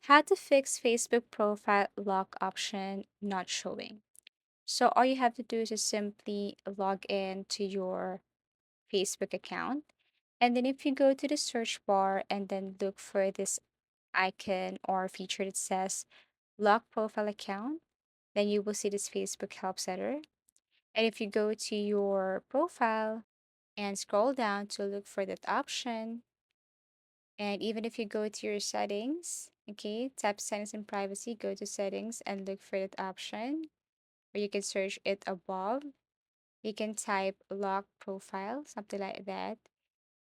How to fix Facebook profile lock option not showing. So all you have to do is just simply log in to your Facebook account. And then if you go to the search bar and then look for this icon or feature that says lock profile account, then you will see this Facebook help center. And if you go to your profile and scroll down to look for that option, and even if you go to your settings, okay, tap settings and privacy, go to settings and look for that option, or you can search it above. You can type lock profile, something like that.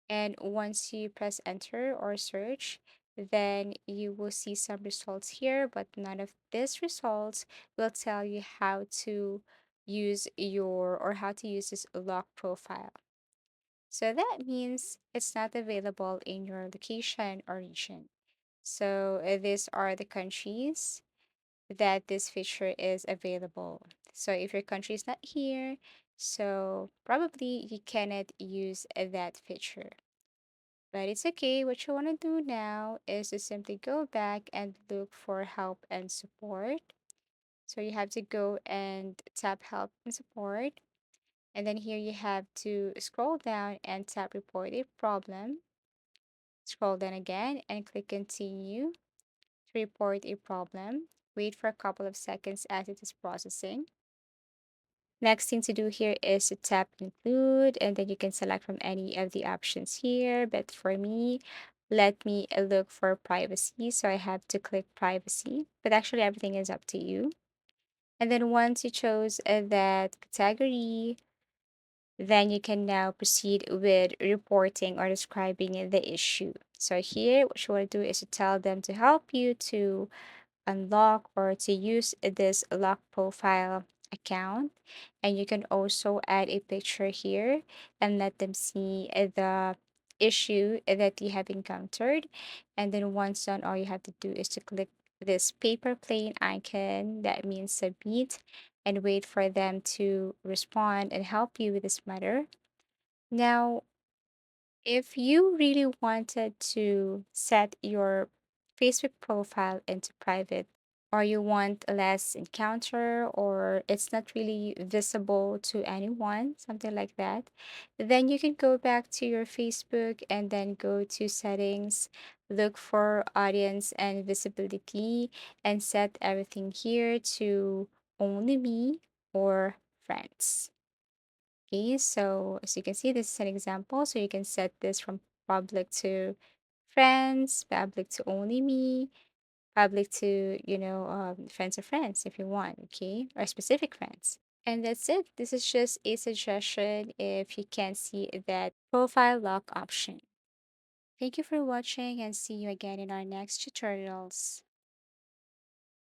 And once you press enter or search, then you will see some results here, but none of these results will tell you how to use how to use this lock profile. So that means it's not available in your location or region. So these are the countries that this feature is available. So if your country is not here, so probably you cannot use that feature. But it's okay. What you want to do now is to simply go back and look for help and support. So you have to go and tap help and support. And then here you have to scroll down and tap report a problem. Scroll down again and click continue to report a problem. Wait for a couple of seconds as it is processing. Next thing to do here is to tap include, and then you can select from any of the options here. But for me, let me look for privacy. So I have to click privacy, but actually everything is up to you. And then once you chose that category, then you can now proceed with reporting or describing the issue. So here, what you want to do is to tell them to help you to unlock or to use this lock profile account. And you can also add a picture here and let them see the issue that you have encountered. And then once done, all you have to do is to click this paper plane icon that means submit and wait for them to respond and help you with this matter. Now, if you really wanted to set your Facebook profile into private, or you want less encounter, or it's not really visible to anyone, something like that, then you can go back to your Facebook and then go to settings, look for audience and visibility, and set everything here to only me or friends. Okay, so as you can see, this is an example. So you can set this from public to friends, public to only me, public to, friends of friends if you want, okay, or specific friends. And that's it. This is just a suggestion if you can't see that profile lock option. Thank you for watching and see you again in our next tutorials.